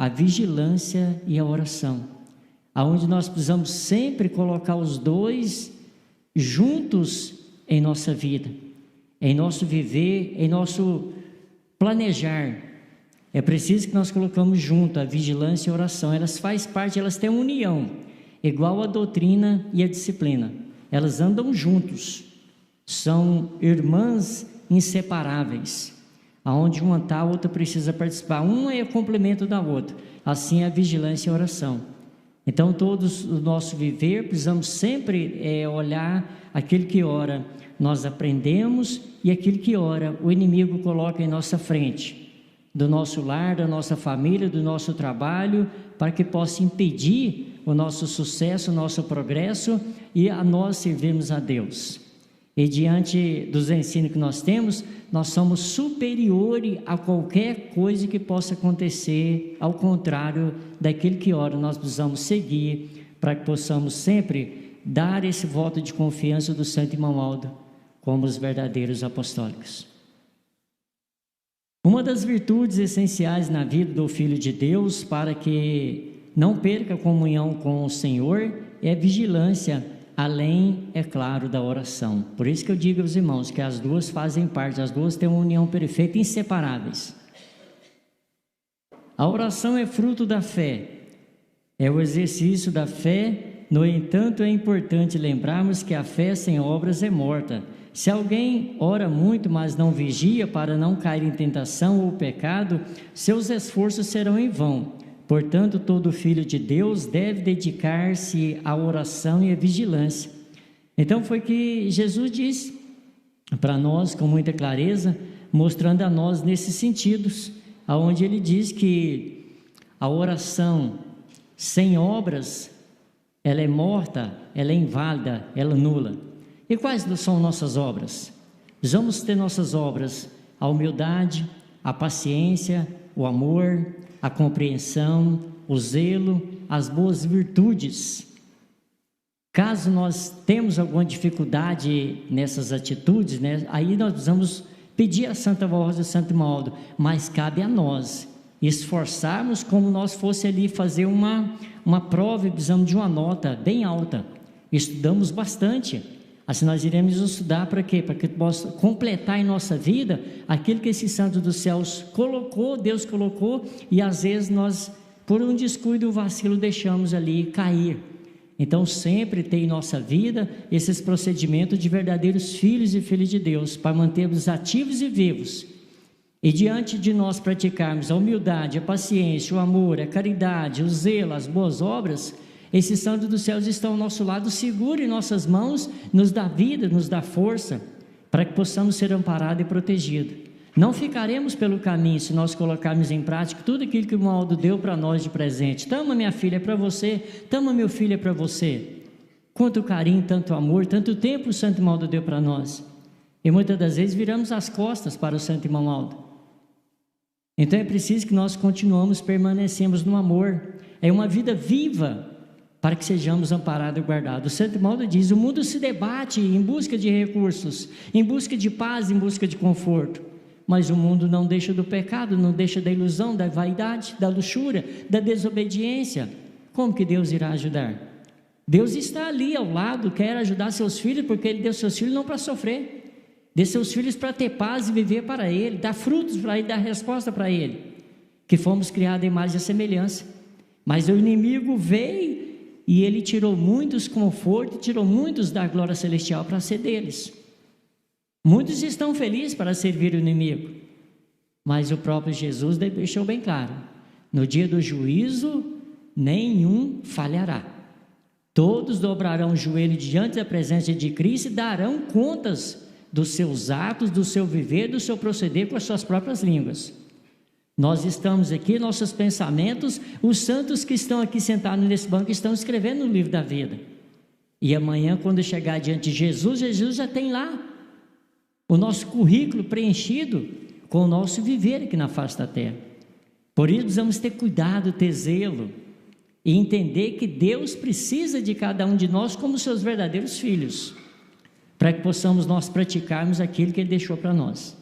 a vigilância e a oração, aonde nós precisamos sempre colocar os dois juntos em nossa vida, em nosso viver, em nosso planejar. É preciso que nós colocamos junto a vigilância e a oração. Elas fazem parte, elas têm união, igual a doutrina e a disciplina. Elas andam juntos, são irmãs inseparáveis. Aonde uma está, a outra precisa participar. Uma é complemento da outra. Assim é a vigilância e a oração. Então, todos o nosso viver, precisamos sempre olhar aquele que ora, nós aprendemos, e aquele que ora, o inimigo coloca em nossa frente, do nosso lar, da nossa família, do nosso trabalho, para que possa impedir o nosso sucesso, o nosso progresso, e a nós servirmos a Deus. E diante dos ensinos que nós temos, nós somos superiores a qualquer coisa que possa acontecer, ao contrário daquele que ora, nós precisamos seguir, para que possamos sempre dar esse voto de confiança do Santo Irmão Aldo, como os verdadeiros apostólicos. Uma das virtudes essenciais na vida do Filho de Deus, para que não perca a comunhão com o Senhor, é a vigilância, além, é claro, da oração. Por isso que eu digo aos irmãos que as duas fazem parte, as duas têm uma união perfeita, inseparáveis. A oração é fruto da fé, é o exercício da fé. No entanto, é importante lembrarmos que a fé sem obras é morta. Se alguém ora muito, mas não vigia para não cair em tentação ou pecado, seus esforços serão em vão. Portanto, todo filho de Deus deve dedicar-se à oração e à vigilância. Então foi que Jesus disse para nós com muita clareza, mostrando a nós nesses sentidos, aonde ele diz que a oração sem obras, ela é morta, ela é inválida, ela é nula. E quais são nossas obras? Precisamos ter nossas obras, a humildade, a paciência, o amor, a compreensão, o zelo, as boas virtudes. Caso nós temos alguma dificuldade nessas atitudes, aí nós precisamos pedir a Santa Voz do Santo Irmão Aldo, mas cabe a nós esforçarmos como nós fosse ali fazer uma prova e precisamos de uma nota bem alta. Estudamos bastante. Assim nós iremos estudar para quê? Para que possa completar em nossa vida aquilo que esse santo dos céus colocou, Deus colocou, e às vezes nós, por um descuido, um vacilo, deixamos ali cair. Então sempre tem em nossa vida esses procedimentos de verdadeiros filhos e filhas de Deus, para mantermos ativos e vivos. E diante de nós praticarmos a humildade, a paciência, o amor, a caridade, o zelo, as boas obras, esses santos dos céus estão ao nosso lado, seguro em nossas mãos, nos dá vida, nos dá força, para que possamos ser amparados e protegidos. Não ficaremos pelo caminho se nós colocarmos em prática tudo aquilo que o irmão Aldo deu para nós de presente. Toma, minha filha, é para você. Toma, meu filho, é para você. Quanto carinho, tanto amor, tanto tempo o Santo Irmão Aldo deu para nós. E muitas das vezes viramos as costas para o Santo Irmão Aldo. Então é preciso que nós continuamos, permanecemos no amor. É uma vida viva, para que sejamos amparados e guardados. O Santo Irmão Aldo diz: o mundo se debate em busca de recursos, em busca de paz, em busca de conforto. Mas o mundo não deixa do pecado, não deixa da ilusão, da vaidade, da luxúria, da desobediência. Como que Deus irá ajudar? Deus está ali ao lado, quer ajudar seus filhos, porque Ele deu seus filhos não para sofrer, deu seus filhos para ter paz e viver para Ele, dar frutos para Ele, dar resposta para Ele, que fomos criados em imagem e semelhança. Mas o inimigo veio e ele tirou muitos confortos, tirou muitos da glória celestial para ser deles. Muitos estão felizes para servir o inimigo, mas o próprio Jesus deixou bem claro: no dia do juízo, nenhum falhará. Todos dobrarão o joelho diante da presença de Cristo e darão contas dos seus atos, do seu viver, do seu proceder com as suas próprias línguas. Nós estamos aqui, nossos pensamentos, os santos que estão aqui sentados nesse banco estão escrevendo no livro da vida. E amanhã, quando chegar diante de Jesus, Jesus já tem lá o nosso currículo preenchido com o nosso viver aqui na face da terra. Por isso precisamos ter cuidado, ter zelo e entender que Deus precisa de cada um de nós como seus verdadeiros filhos, para que possamos nós praticarmos aquilo que Ele deixou para nós.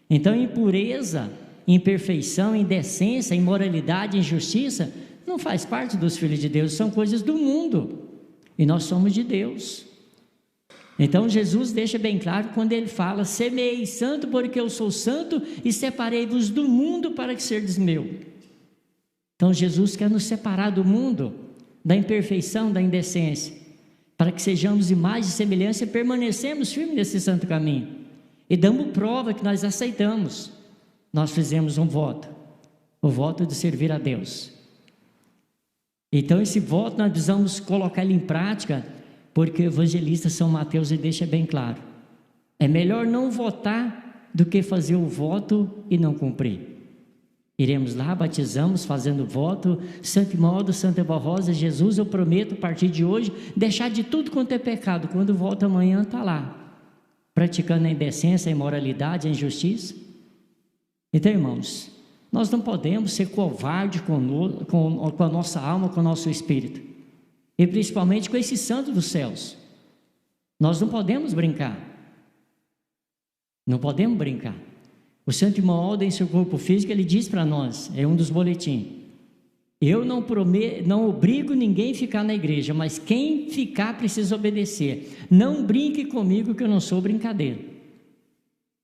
Então, impureza imperfeição, indecência, imoralidade, injustiça, não faz parte dos filhos de Deus, são coisas do mundo, e nós somos de Deus. Então Jesus deixa bem claro quando ele fala: semeei santo porque eu sou santo, e separei-vos do mundo para que serdes meu. Então Jesus quer nos separar do mundo, da imperfeição, da indecência, para que sejamos imagem e semelhança e permanecemos firmes nesse santo caminho, e damos prova que nós aceitamos. Nós fizemos um voto, o voto de servir a Deus. Então esse voto nós precisamos colocar ele em prática, porque o evangelista São Mateus ele deixa bem claro: é melhor não votar do que fazer o voto e não cumprir. Iremos lá, batizamos, fazendo voto, Santo Imaldo, Santa Barrosa, Jesus, eu prometo a partir de hoje deixar de tudo quanto é pecado. Quando volta amanhã está lá, praticando a indecência, a imoralidade, a injustiça. Então, irmãos, nós não podemos ser covardes com a nossa alma, com o nosso espírito, e principalmente com esse santo dos céus. Nós não podemos brincar, não podemos brincar. O Santo Imaldo, em seu corpo físico, ele diz para nós, é um dos boletins: eu não obrigo ninguém a ficar na igreja, mas quem ficar precisa obedecer. Não brinque comigo que eu não sou brincadeira.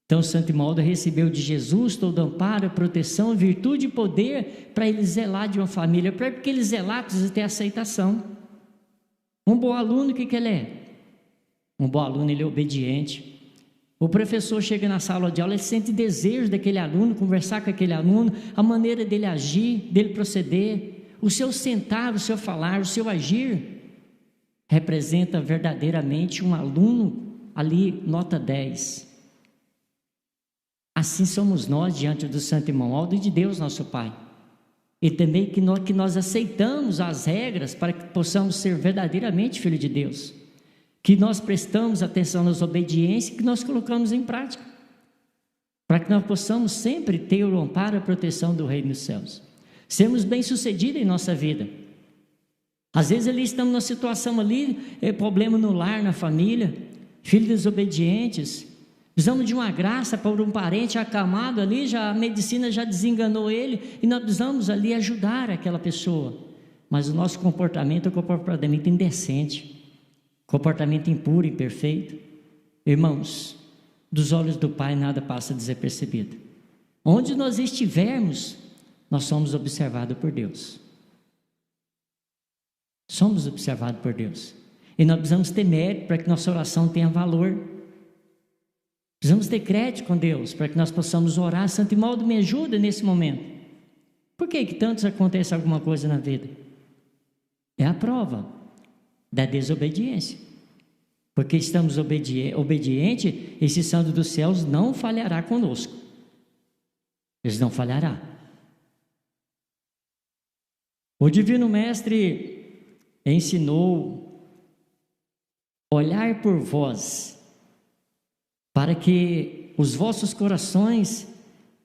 Então o Santo Imaldo recebeu de Jesus todo amparo, proteção, virtude e poder para ele zelar de uma família. Porque ele zelar precisa ter aceitação. Um bom aluno, o que ele é? Um bom aluno, ele é obediente. O professor chega na sala de aula, ele sente desejo daquele aluno, conversar com aquele aluno, a maneira dele agir, dele proceder, o seu sentar, o seu falar, o seu agir, representa verdadeiramente um aluno ali, nota 10. Assim somos nós diante do Santo Imaldo e de Deus nosso Pai. E também que nós aceitamos as regras para que possamos ser verdadeiramente filhos de Deus. Que nós prestamos atenção nas obediências que nós colocamos em prática, para que nós possamos sempre ter o amparo e a proteção do Reino dos Céus, sermos bem-sucedidos em nossa vida. Às vezes ali estamos numa situação ali, problema no lar, na família, filhos desobedientes, precisamos de uma graça para um parente acamado ali, a medicina já desenganou ele, e nós precisamos ali ajudar aquela pessoa, mas o nosso comportamento é um comportamento indecente, comportamento impuro, imperfeito. Irmãos, dos olhos do Pai nada passa desapercebido. Onde nós estivermos, nós somos observados por Deus. Somos observados por Deus. E nós precisamos ter mérito para que nossa oração tenha valor. Precisamos ter crédito com Deus para que nós possamos orar. Santo Imaldo, me ajuda nesse momento. Por que tantos acontece alguma coisa na vida? É a prova da desobediência, porque estamos obedientes, esse santo dos céus não falhará conosco, eles não falhará. O Divino Mestre ensinou: olhar por vós, para que os vossos corações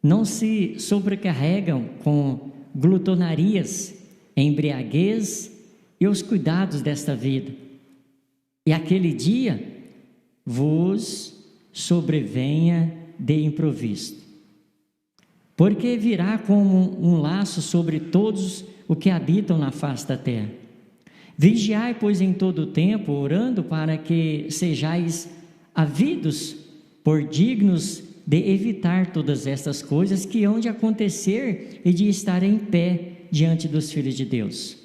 não se sobrecarregam com glutonarias, embriaguez e os cuidados desta vida, e aquele dia vos sobrevenha de improviso, porque virá como um laço sobre todos os que habitam na face da terra. Vigiai, pois, em todo o tempo, orando para que sejais havidos por dignos de evitar todas estas coisas que hão de acontecer e de estar em pé diante dos filhos de Deus.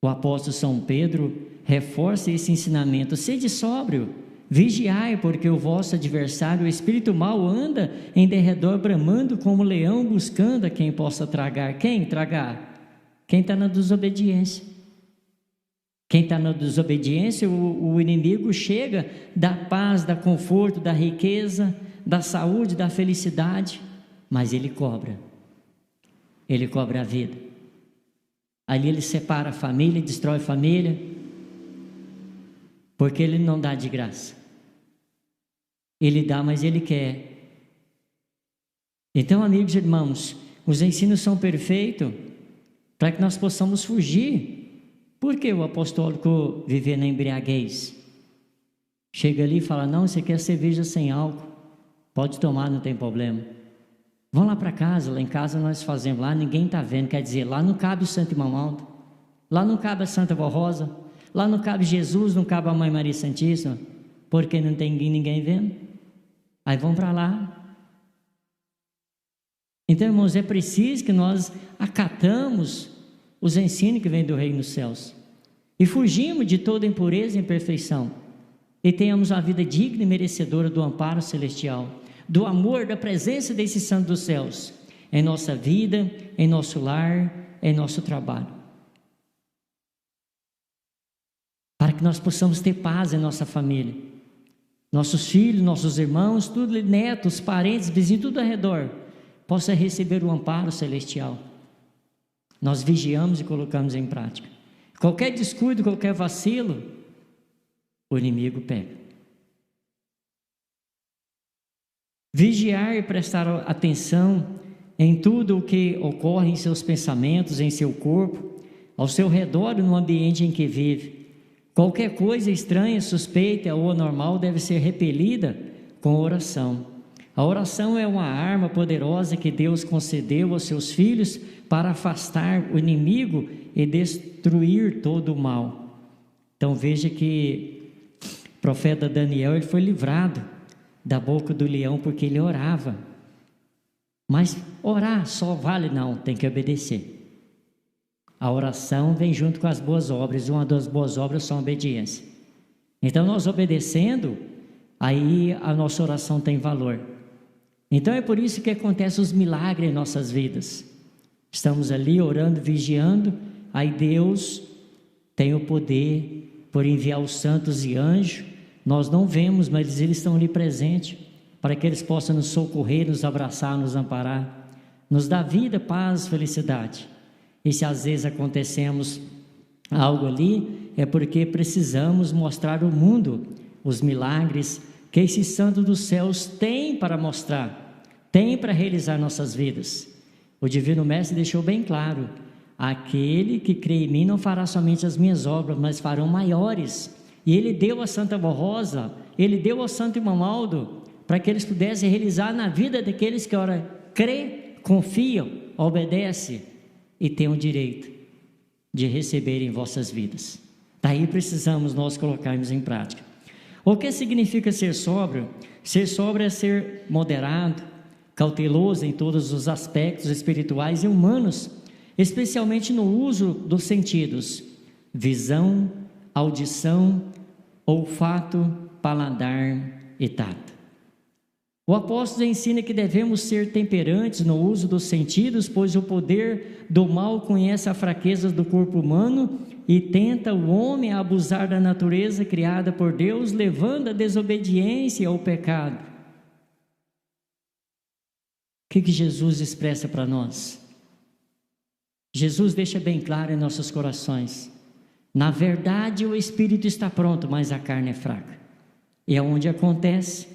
O apóstolo São Pedro reforça esse ensinamento: sede sóbrio, vigiai, porque o vosso adversário, o espírito mau, anda em derredor bramando como leão, buscando a quem possa tragar. Quem tragar? Quem está na desobediência. Quem está na desobediência, o inimigo chega, da paz, da conforto, da riqueza, da saúde, da felicidade, mas ele cobra a vida. Ali ele separa a família, destrói a família, porque ele não dá de graça. Ele dá, mas ele quer. Então, amigos e irmãos, os ensinos são perfeitos para que nós possamos fugir. Por que o apostólico viver na embriaguez? Chega ali e fala: não, você quer cerveja sem álcool, pode tomar, não tem problema. Vão lá para casa, lá em casa nós fazemos, lá ninguém está vendo, quer dizer, lá não cabe o Santo Irmão Alto, lá não cabe a Santa Vó Rosa, lá não cabe Jesus, não cabe a Mãe Maria Santíssima, porque não tem ninguém vendo. Aí vão para lá. Então, irmãos, é preciso que nós acatamos os ensinos que vêm do Reino dos Céus e fugimos de toda impureza e imperfeição e tenhamos uma vida digna e merecedora do amparo celestial, do amor, da presença desse Santo dos Céus em nossa vida, em nosso lar, em nosso trabalho, para que nós possamos ter paz em nossa família, nossos filhos, nossos irmãos, tudo, netos, parentes, vizinhos, tudo ao redor, possa receber o amparo celestial. Nós vigiamos e colocamos em prática. Qualquer descuido, qualquer vacilo, o inimigo pega. Vigiar e prestar atenção em tudo o que ocorre em seus pensamentos, em seu corpo, ao seu redor e no ambiente em que vive. Qualquer coisa estranha, suspeita ou anormal deve ser repelida com oração. A oração é uma arma poderosa que Deus concedeu aos seus filhos para afastar o inimigo e destruir todo o mal. Então veja que o profeta Daniel, ele foi livrado da boca do leão porque ele orava. Mas orar só vale? Não, tem que obedecer. A oração vem junto com as boas obras, uma das boas obras são a obediência. Então nós obedecendo, aí a nossa oração tem valor. Então é por isso que acontecem os milagres em nossas vidas. Estamos ali orando, vigiando, aí Deus tem o poder por enviar os santos e anjos. Nós não vemos, mas eles estão ali presentes, para que eles possam nos socorrer, nos abraçar, nos amparar, nos dar vida, paz, felicidade. E se às vezes acontecemos algo ali, é porque precisamos mostrar ao mundo os milagres que esses santos dos céus têm para mostrar, têm para realizar nossas vidas. O Divino Mestre deixou bem claro: aquele que crê em mim não fará somente as minhas obras, mas farão maiores. E ele deu a Santa Vó Rosa, ele deu ao Santo Irmão Aldo, para que eles pudessem realizar na vida daqueles que ora crê, confiam, obedecem e têm o direito de receber em vossas vidas. Daí precisamos nós colocarmos em prática. O que significa ser sóbrio? Ser sóbrio é ser moderado, cauteloso em todos os aspectos espirituais e humanos, especialmente no uso dos sentidos: visão, audição, olfato, paladar e tato. O apóstolo ensina que devemos ser temperantes no uso dos sentidos, pois o poder do mal conhece a fraqueza do corpo humano e tenta o homem a abusar da natureza criada por Deus, levando à desobediência e ao pecado. O que Jesus expressa para nós? Jesus deixa bem claro em nossos corações: na verdade o espírito está pronto, mas a carne é fraca. E é onde acontece.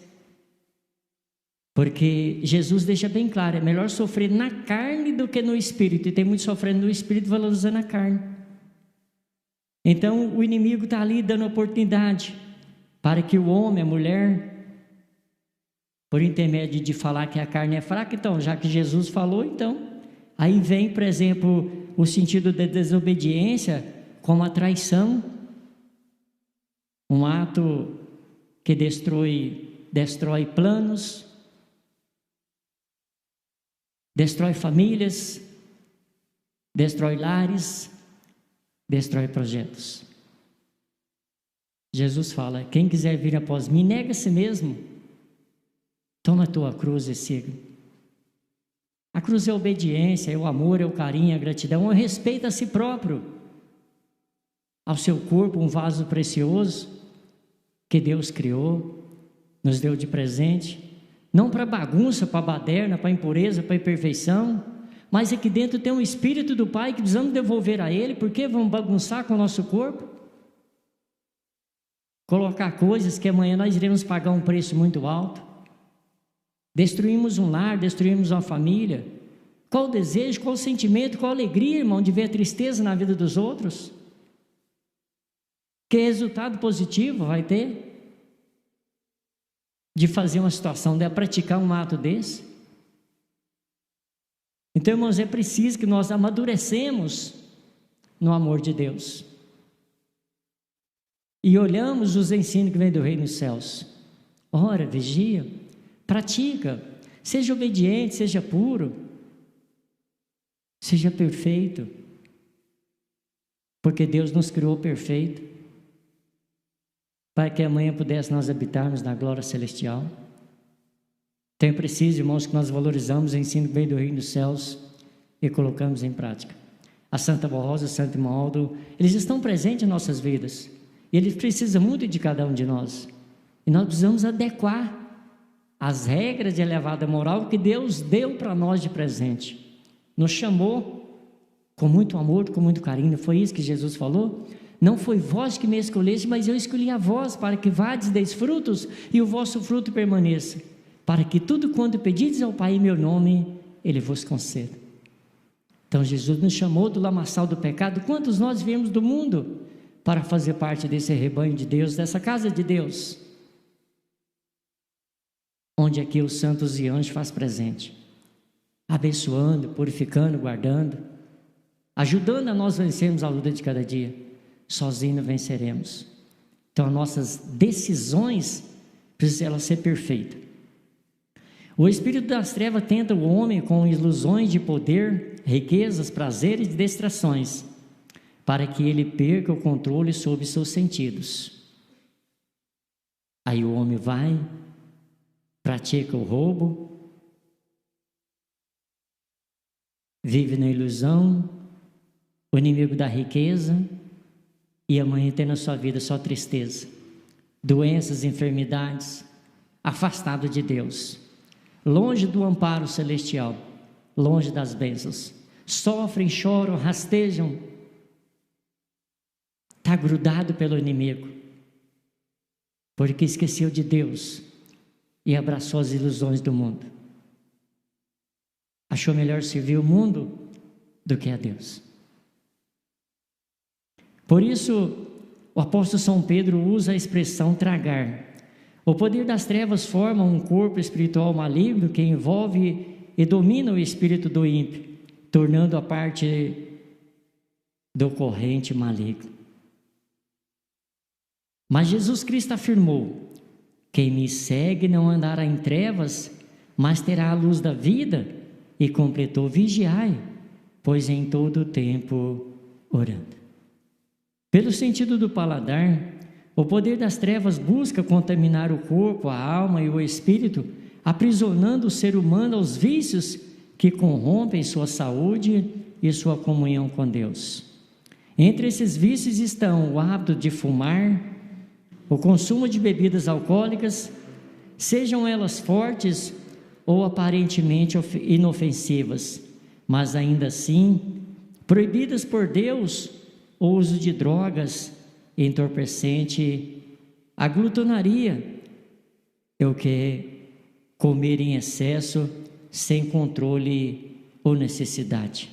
Porque Jesus deixa bem claro: é melhor sofrer na carne do que no espírito. E tem muito sofrendo no espírito, valorizando a carne. Então o inimigo está ali dando oportunidade para que o homem, a mulher, por intermédio de falar que a carne é fraca, então, já que Jesus falou, então, aí vem, por exemplo, o sentido da desobediência, como a traição, um ato que destrói planos, destrói famílias, destrói lares, destrói projetos. Jesus fala: quem quiser vir após mim, nega a si mesmo, toma a tua cruz e siga. A cruz é a obediência, é o amor, é o carinho, é a gratidão, é o respeito a si próprio, ao seu corpo, um vaso precioso que Deus criou, nos deu de presente, não para bagunça, para baderna, para impureza, para imperfeição, mas aqui dentro tem um Espírito do Pai que precisamos devolver a Ele. Porque vamos bagunçar com o nosso corpo? Colocar coisas que amanhã nós iremos pagar um preço muito alto. Destruímos um lar, destruímos uma família. Qual o desejo, qual o sentimento, qual a alegria, irmão, de ver a tristeza na vida dos outros? Que resultado positivo vai ter de fazer uma situação, de praticar um ato desse? Então, irmãos, é preciso que nós amadurecemos no amor de Deus. E olhamos os ensinos que vêm do reino dos céus. Ora, vigia, pratica, seja obediente, seja puro, seja perfeito, porque Deus nos criou perfeito, para que amanhã pudesse nós habitarmos na glória celestial. Então é preciso, irmãos, que nós valorizamos o ensino que vem do reino dos céus e colocamos em prática. A Santa Rosa, o Santo Imaldo, eles estão presentes em nossas vidas, e eles precisam muito de cada um de nós, e nós precisamos adequar as regras de elevada moral que Deus deu para nós de presente. Nos chamou com muito amor, com muito carinho. Foi isso que Jesus falou? Não foi vós que me escolheste, mas eu escolhi a vós, para que vades, deis frutos, e o vosso fruto permaneça, para que tudo quanto pedides ao Pai em meu nome, Ele vos conceda. Então Jesus nos chamou do lamaçal do pecado. Quantos nós viemos do mundo para fazer parte desse rebanho de Deus, dessa casa de Deus, onde aqui os santos e anjos faz presente, abençoando, purificando, guardando, ajudando a nós vencermos a luta de cada dia. Sozinho venceremos. Então as nossas decisões precisam elas ser perfeitas. O espírito das trevas tenta o homem com ilusões de poder, riquezas, prazeres e distrações, para que ele perca o controle sobre seus sentidos. Aí o homem vai, pratica o roubo, vive na ilusão, o inimigo da riqueza, e amanhã tem na sua vida só tristeza, doenças, enfermidades, afastado de Deus, longe do amparo celestial, longe das bênçãos, sofrem, choram, rastejam, está grudado pelo inimigo, porque esqueceu de Deus e abraçou as ilusões do mundo. Achou melhor servir o mundo do que a Deus. Por isso, o apóstolo São Pedro usa a expressão tragar. O poder das trevas forma um corpo espiritual maligno que envolve e domina o espírito do ímpio, tornando a parte do corrente maligno. Mas Jesus Cristo afirmou: quem me segue não andará em trevas, mas terá a luz da vida, e completou: vigiai, pois em todo o tempo orando. Pelo sentido do paladar, o poder das trevas busca contaminar o corpo, a alma e o espírito, aprisionando o ser humano aos vícios que corrompem sua saúde e sua comunhão com Deus. Entre esses vícios estão o hábito de fumar, o consumo de bebidas alcoólicas, sejam elas fortes ou aparentemente inofensivas, mas ainda assim proibidas por Deus, o uso de drogas, entorpecente, a glutonaria, é o que comer em excesso, sem controle ou necessidade.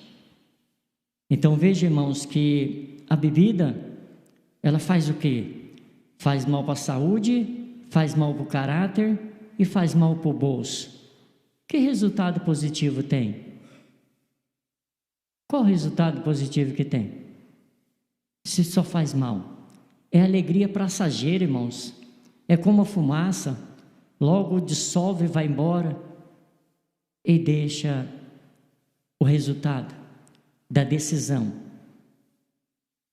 Então veja, irmãos, que a bebida, ela faz o quê? Faz mal para a saúde, faz mal para o caráter e faz mal para o bolso. Que resultado positivo tem? Qual o resultado positivo que tem? Se só faz mal. É alegria passageira, irmãos. É como a fumaça, logo dissolve e vai embora e deixa o resultado da decisão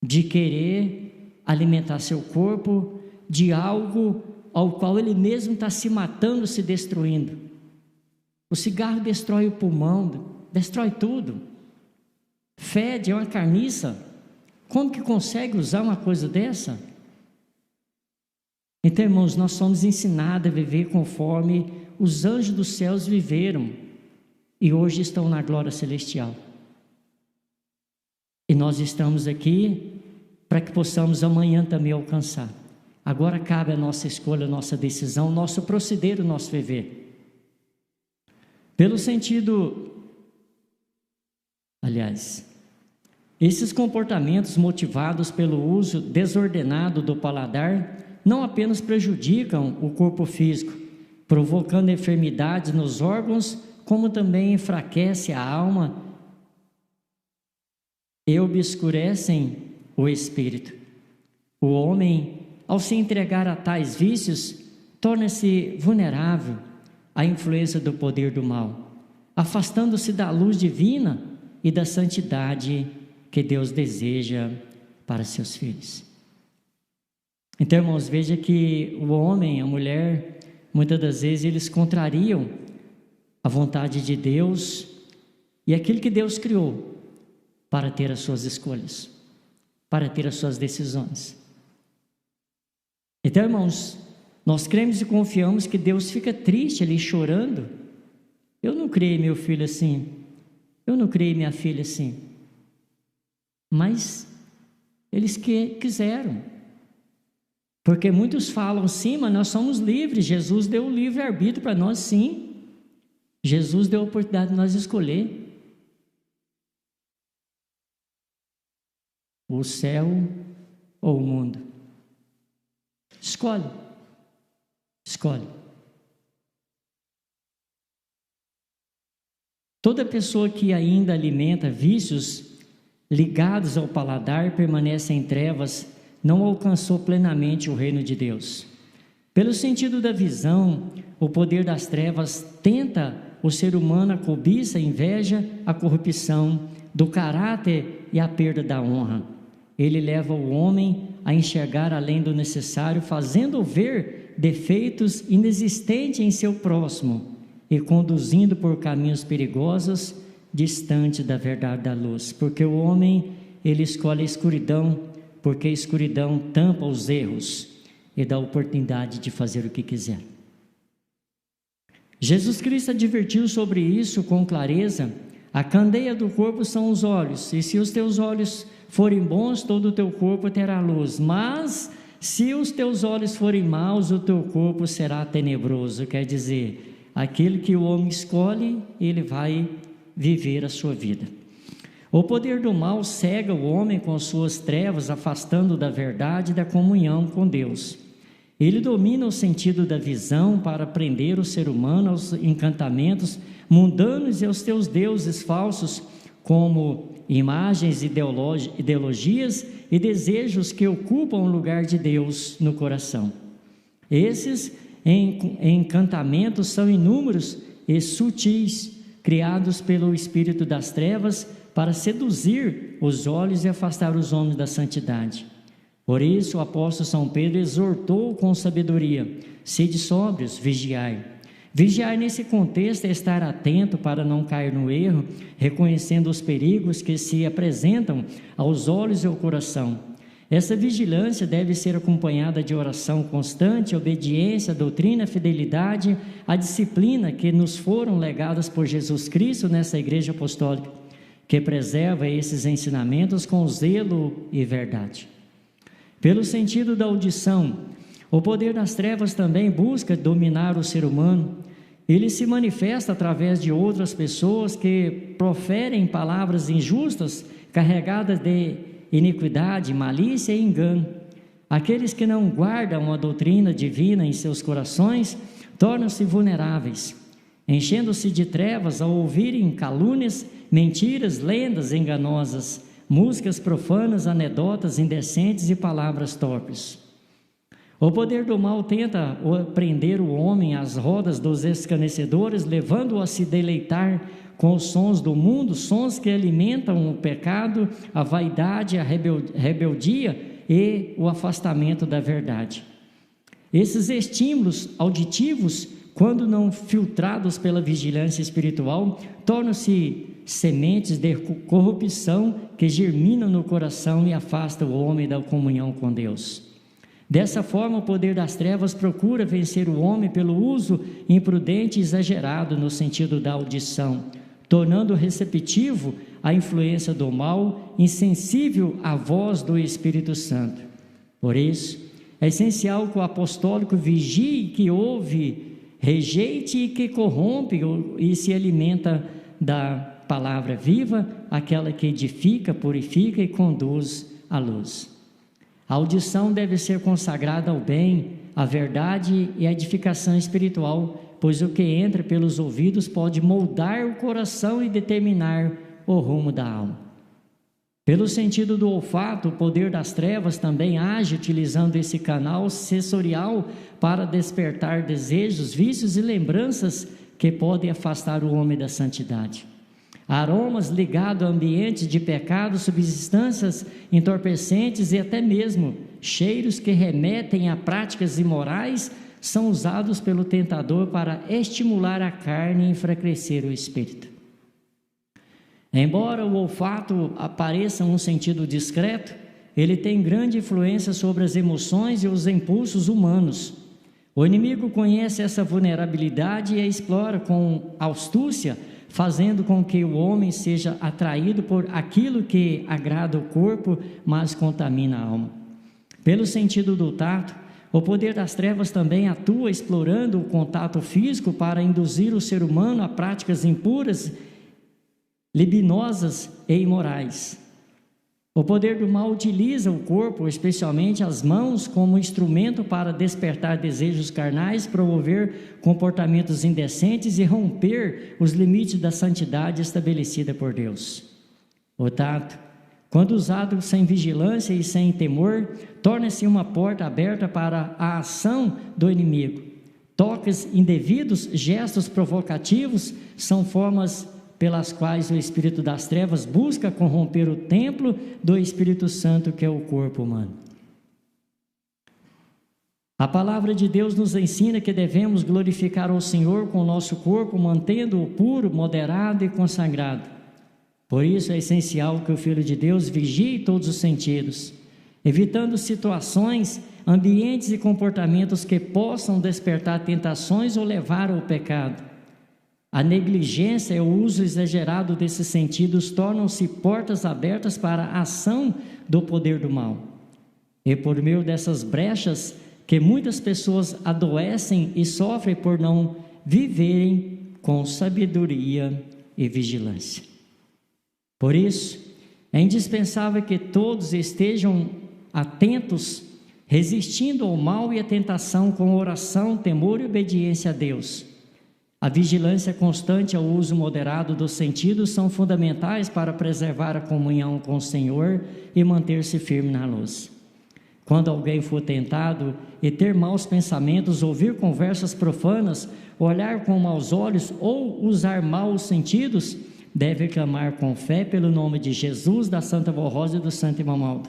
de querer alimentar seu corpo de algo ao qual ele mesmo está se matando, se destruindo. O cigarro destrói o pulmão, destrói tudo. Fede, é uma carniça. Como que consegue usar uma coisa dessa? Então, irmãos, nós somos ensinados a viver conforme os anjos dos céus viveram e hoje estão na glória celestial. E nós estamos aqui para que possamos amanhã também alcançar. Agora cabe a nossa escolha, a nossa decisão, o nosso proceder, o nosso viver. Pelo sentido, aliás, esses comportamentos motivados pelo uso desordenado do paladar não apenas prejudicam o corpo físico, provocando enfermidades nos órgãos como também enfraquece a alma e obscurecem o espírito. O homem, ao se entregar a tais vícios, torna-se vulnerável à influência do poder do mal, afastando-se da luz divina e da santidade que Deus deseja para seus filhos. Então, irmãos, veja que o homem, a mulher, muitas das vezes eles contrariam a vontade de Deus e aquilo que Deus criou para ter as suas escolhas, para ter as suas decisões. Então, irmãos, nós cremos e confiamos que Deus fica triste ali chorando. Eu não criei meu filho assim, eu não criei minha filha assim, mas eles quiseram. Porque muitos falam, sim, mas nós somos livres, Jesus deu o livre-arbítrio para nós, sim. Jesus deu a oportunidade de nós escolher o céu ou o mundo. Escolhe. Toda pessoa que ainda alimenta vícios ligados ao paladar permanece em trevas, não alcançou plenamente o reino de Deus. Pelo sentido da visão, o poder das trevas tenta o ser humano a cobiça, a inveja, a corrupção do caráter e a perda da honra. Ele leva o homem a enxergar além do necessário, fazendo ver defeitos inexistentes em seu próximo e conduzindo por caminhos perigosos, distante da verdade da luz. Porque o homem, ele escolhe a escuridão, porque a escuridão tampa os erros e dá a oportunidade de fazer o que quiser. Jesus Cristo advertiu sobre isso com clareza. A candeia do corpo são os olhos, e se os teus olhos forem bons, todo o teu corpo terá luz, mas se os teus olhos forem maus, o teu corpo será tenebroso. Quer dizer, aquilo que o homem escolhe, ele vai viver a sua vida. O poder do mal cega o homem com suas trevas, afastando da verdade e da comunhão com Deus. Ele domina o sentido da visão para prender o ser humano aos encantamentos mundanos e aos teus deuses falsos, como imagens, ideologias e desejos que ocupam o lugar de Deus no coração. Esses encantamentos são inúmeros e sutis, criados pelo espírito das trevas para seduzir os olhos e afastar os homens da santidade. Por isso o apóstolo São Pedro exortou com sabedoria: sede sóbrios, vigiai. Vigiar nesse contexto é estar atento para não cair no erro, reconhecendo os perigos que se apresentam aos olhos e ao coração. Essa vigilância deve ser acompanhada de oração constante, obediência, doutrina, fidelidade, à disciplina que nos foram legadas por Jesus Cristo nessa igreja apostólica, que preserva esses ensinamentos com zelo e verdade. Pelo sentido da audição, o poder das trevas também busca dominar o ser humano. Ele se manifesta através de outras pessoas que proferem palavras injustas, carregadas de iniquidade, malícia e engano. Aqueles que não guardam a doutrina divina em seus corações tornam-se vulneráveis, enchendo-se de trevas ao ouvirem calúnias, mentiras, lendas enganosas, músicas profanas, anedotas indecentes e palavras torpes. O poder do mal tenta prender o homem às rodas dos escarnecedores, levando-o a se deleitar com os sons do mundo, sons que alimentam o pecado, a vaidade, a rebeldia e o afastamento da verdade. Esses estímulos auditivos, quando não filtrados pela vigilância espiritual, tornam-se sementes de corrupção que germinam no coração e afastam o homem da comunhão com Deus. Dessa forma, o poder das trevas procura vencer o homem pelo uso imprudente e exagerado no sentido da audição, tornando receptivo à influência do mal, insensível à voz do Espírito Santo. Por isso, é essencial que o apostólico vigie que ouve, rejeite e que corrompe e se alimenta da palavra viva, aquela que edifica, purifica e conduz à luz. A audição deve ser consagrada ao bem, à verdade e à edificação espiritual, pois o que entra pelos ouvidos pode moldar o coração e determinar o rumo da alma. Pelo sentido do olfato, o poder das trevas também age utilizando esse canal sensorial para despertar desejos, vícios e lembranças que podem afastar o homem da santidade. Aromas ligados a ambientes de pecado, substâncias entorpecentes e até mesmo cheiros que remetem a práticas imorais são usados pelo tentador para estimular a carne e enfraquecer o espírito. Embora o olfato apareça um sentido discreto, ele tem grande influência sobre as emoções e os impulsos humanos. O inimigo conhece essa vulnerabilidade e a explora com astúcia, fazendo com que o homem seja atraído por aquilo que agrada o corpo, mas contamina a alma. Pelo sentido do tato, o poder das trevas também atua explorando o contato físico para induzir o ser humano a práticas impuras, libidinosas e imorais. O poder do mal utiliza o corpo, especialmente as mãos, como instrumento para despertar desejos carnais, promover comportamentos indecentes e romper os limites da santidade estabelecida por Deus. O tato, quando usado sem vigilância e sem temor, torna-se uma porta aberta para a ação do inimigo. Toques indevidos, gestos provocativos, são formas pelas quais o espírito das trevas busca corromper o templo do Espírito Santo, que é o corpo humano. A palavra de Deus nos ensina que devemos glorificar ao Senhor com o nosso corpo, mantendo-o puro, moderado e consagrado. Por isso é essencial que o Filho de Deus vigie todos os sentidos, evitando situações, ambientes e comportamentos que possam despertar tentações ou levar ao pecado. A negligência e o uso exagerado desses sentidos tornam-se portas abertas para a ação do poder do mal. E por meio dessas brechas que muitas pessoas adoecem e sofrem por não viverem com sabedoria e vigilância. Por isso, é indispensável que todos estejam atentos, resistindo ao mal e à tentação com oração, temor e obediência a Deus. A vigilância constante ao uso moderado dos sentidos são fundamentais para preservar a comunhão com o Senhor e manter-se firme na luz. Quando alguém for tentado e ter maus pensamentos, ouvir conversas profanas, olhar com maus olhos ou usar mal os sentidos, deve clamar com fé pelo nome de Jesus, da Santa Vó Rosa e do Santo Imamaldo,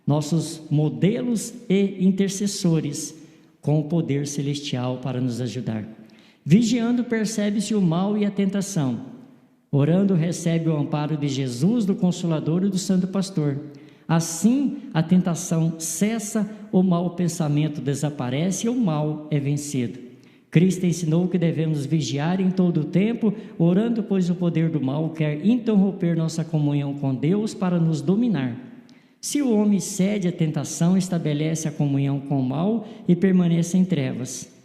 nossos modelos e intercessores, com o poder celestial para nos ajudar. Vigiando, percebe-se o mal e a tentação. Orando, recebe o amparo de Jesus, do Consolador e do Santo Pastor. Assim, a tentação cessa, o mau pensamento desaparece e o mal é vencido. Cristo ensinou que devemos vigiar em todo o tempo, orando, pois o poder do mal quer interromper nossa comunhão com Deus para nos dominar. Se o homem cede à tentação, estabelece a comunhão com o mal e permanece em trevas.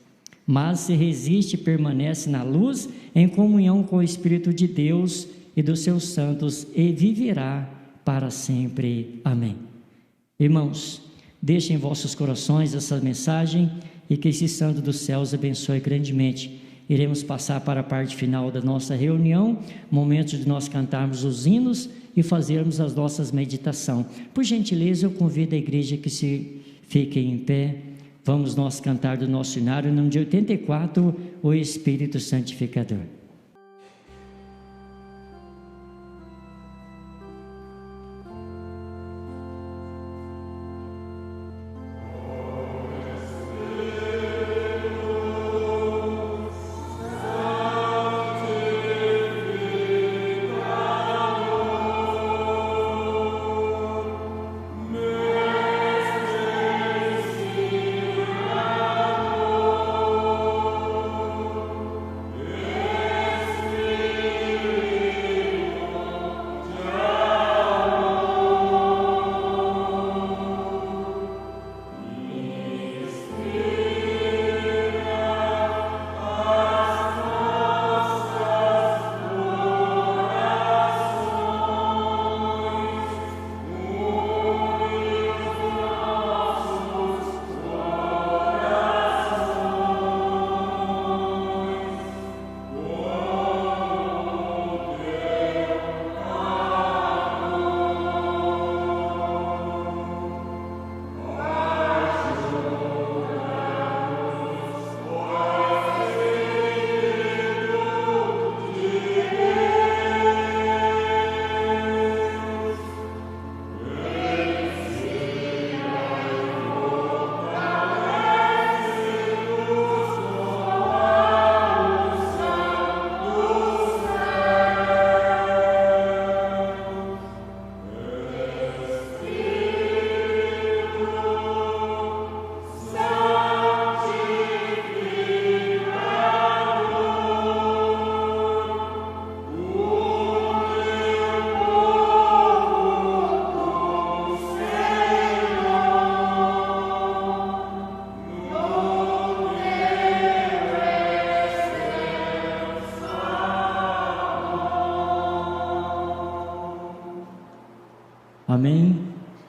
Mas se resiste, permanece na luz, em comunhão com o Espírito de Deus e dos seus santos, e viverá para sempre. Amém. Irmãos, deixem em vossos corações essa mensagem e que esse Santo dos céus abençoe grandemente. Iremos passar para a parte final da nossa reunião, momento de nós cantarmos os hinos e fazermos as nossas meditações. Por gentileza, eu convido a igreja que se fique em pé. Vamos nós cantar do nosso hinário, no número 84, o Espírito Santificador.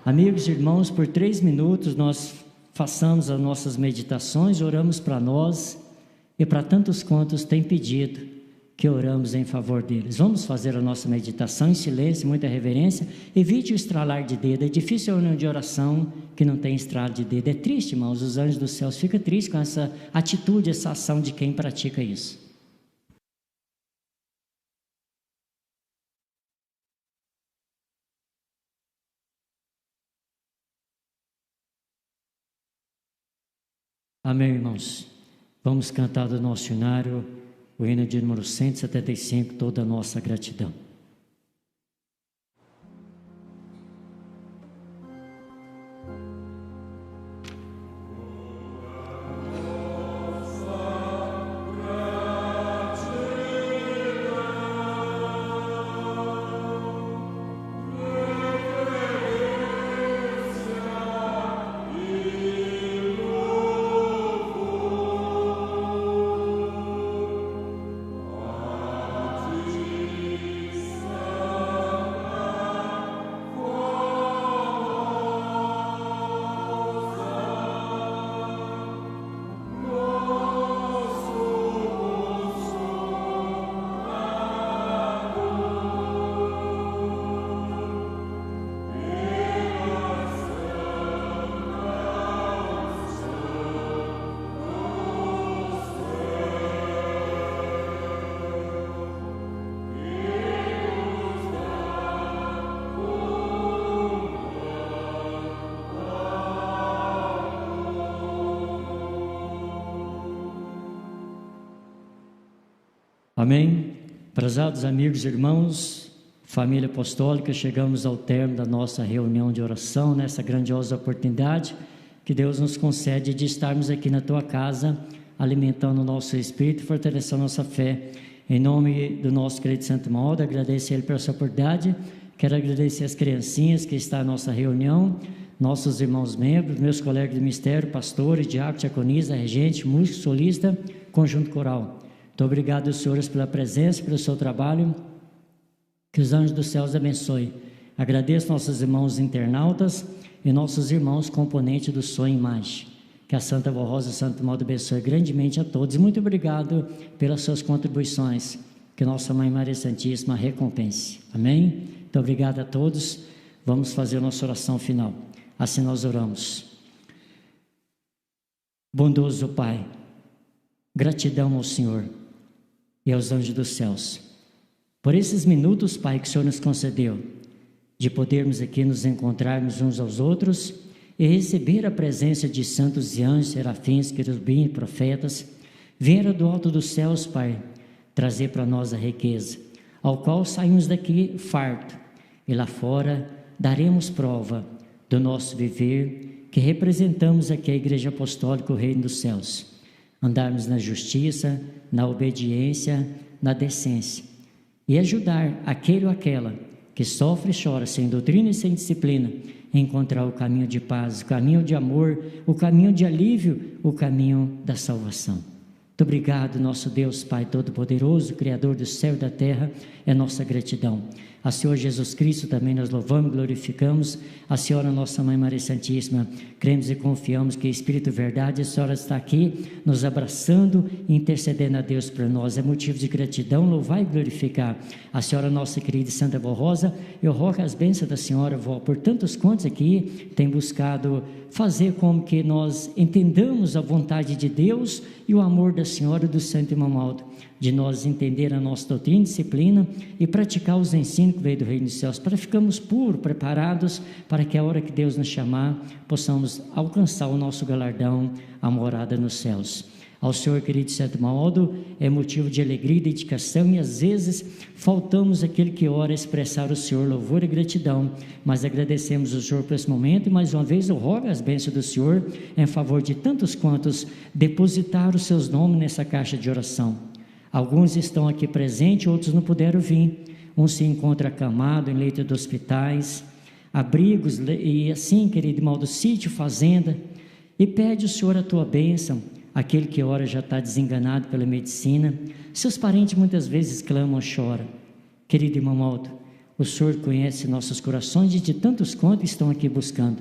Amigos e irmãos, por 3 minutos nós façamos as nossas meditações, oramos para nós e para tantos quantos têm pedido que oramos em favor deles. Vamos fazer a nossa meditação em silêncio, muita reverência. Evite o estralar de dedo. É difícil a reunião de oração que não tem estralo de dedo. É triste, irmãos, os anjos dos céus ficam tristes com essa atitude, essa ação de quem pratica isso. Amém, irmãos. Vamos cantar do nosso hinário, o hino de número 175, toda a nossa gratidão. Amém? Prezados amigos e irmãos, família apostólica, chegamos ao término da nossa reunião de oração, nessa grandiosa oportunidade que Deus nos concede de estarmos aqui na tua casa, alimentando o nosso espírito, fortalecendo a nossa fé. Em nome do nosso querido Santo Maldo, agradecer Ele pela sua oportunidade. Quero agradecer as criancinhas que estão na nossa reunião, nossos irmãos membros, meus colegas de ministério, pastores, diáconos, diaconisa, regente, músico, solista, conjunto coral. Muito obrigado, senhores, pela presença, pelo seu trabalho. Que os anjos dos céus abençoem. Agradeço nossos irmãos internautas e nossos irmãos componentes do Sonho Imagem. Que a Santa Vó Rosa e Santo Maldo abençoe grandemente a todos. Muito obrigado pelas suas contribuições. Que nossa Mãe Maria Santíssima recompense. Amém? Muito obrigado a todos. Vamos fazer a nossa oração final. Assim nós oramos. Bondoso Pai, gratidão ao Senhor e aos anjos dos céus, por esses minutos, Pai, que o Senhor nos concedeu, de podermos aqui nos encontrarmos uns aos outros e receber a presença de santos e anjos, serafins, querubins, profetas, vieram do alto dos céus, Pai, trazer para nós a riqueza, ao qual saímos daqui farto, e lá fora daremos prova do nosso viver, que representamos aqui a Igreja Apostólica, o Reino dos Céus. Andarmos na justiça, na obediência, na decência, e ajudar aquele ou aquela que sofre e chora sem doutrina e sem disciplina, a encontrar o caminho de paz, o caminho de amor, o caminho de alívio, o caminho da salvação. Muito obrigado, nosso Deus, Pai Todo-Poderoso, Criador do céu e da terra, é nossa gratidão. A Senhor Jesus Cristo também nós louvamos e glorificamos. A Senhora, nossa Mãe Maria Santíssima, cremos e confiamos que Espírito Verdade, a Senhora está aqui nos abraçando e intercedendo a Deus por nós. É motivo de gratidão, louvar e glorificar a Senhora, nossa querida e Santa Vó Rosa. Eu rogo as bênçãos da Senhora, Vó, por tantos quantos aqui tem buscado fazer como que nós entendamos a vontade de Deus e o amor da Senhora e do Santo Irmão Maldo, de nós entender a nossa doutrina e disciplina e praticar os ensinos que veio do Reino dos Céus, para ficarmos puros, preparados, para que a hora que Deus nos chamar, possamos alcançar o nosso galardão, a morada nos céus. Ao Senhor, querido Santo Maldo, é motivo de alegria e dedicação, e às vezes faltamos aquele que ora expressar o Senhor louvor e gratidão, mas agradecemos o Senhor por esse momento, e mais uma vez eu rogo as bênçãos do Senhor em favor de tantos quantos depositaram os seus nomes nessa caixa de oração. Alguns estão aqui presentes, outros não puderam vir. Um se encontra acamado em leito de hospitais, abrigos, e assim, querido irmão, do sítio, fazenda, e pede ao Senhor a tua bênção. Aquele que ora já está desenganado pela medicina. Seus parentes muitas vezes clamam, choram. Querido irmão Aldo, O Senhor conhece nossos corações e de tantos quantos estão aqui buscando.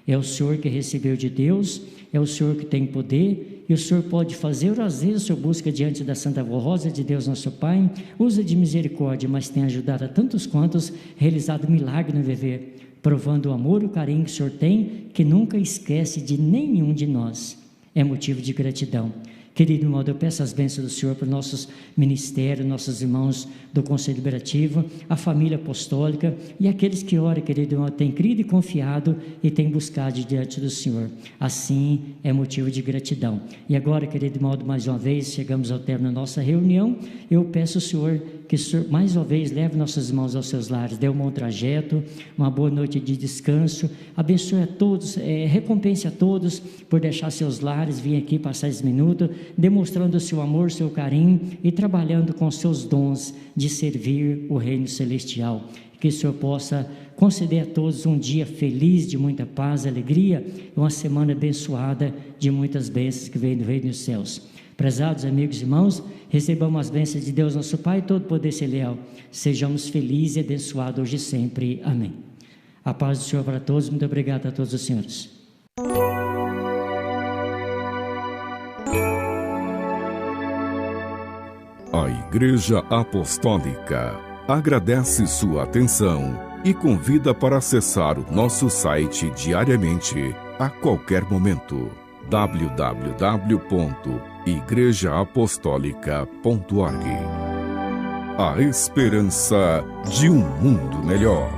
É o Senhor que recebeu de Deus, é o Senhor que tem poder, e o Senhor pode fazer, ou às vezes o Senhor busca diante da Santa Rosa de Deus nosso Pai, usa de misericórdia, mas tem ajudado a tantos quantos, realizado milagre no viver, provando o amor e o carinho que o Senhor tem, que nunca esquece de nenhum de nós. É motivo de gratidão. Querido irmão, eu peço as bênçãos do Senhor para os nossos ministérios, nossos irmãos do Conselho Liberativo, a família apostólica e aqueles que oram, querido irmão, têm crido e confiado e têm buscado diante do Senhor. Assim é motivo de gratidão. E agora, querido irmão, mais uma vez, chegamos ao término da nossa reunião. Eu peço ao Senhor que o Senhor, mais uma vez, leve nossos irmãos aos seus lares, dê um bom trajeto, uma boa noite de descanso, abençoe a todos, recompense a todos por deixar seus lares, vir aqui passar esse minuto, demonstrando o seu amor, seu carinho e trabalhando com seus dons de servir o reino celestial. Que o Senhor possa conceder a todos um dia feliz, de muita paz, alegria, uma semana abençoada de muitas bênçãos que vem do reino dos céus. Prezados amigos e irmãos, recebamos as bênçãos de Deus nosso Pai, todo poder ser leal. Sejamos felizes e abençoados hoje e sempre. Amém. A paz do Senhor para todos. Muito obrigado a todos os senhores. A Igreja Apostólica agradece sua atenção e convida para acessar o nosso site diariamente, a qualquer momento. www.igrejaapostólica.org. A esperança de um mundo melhor.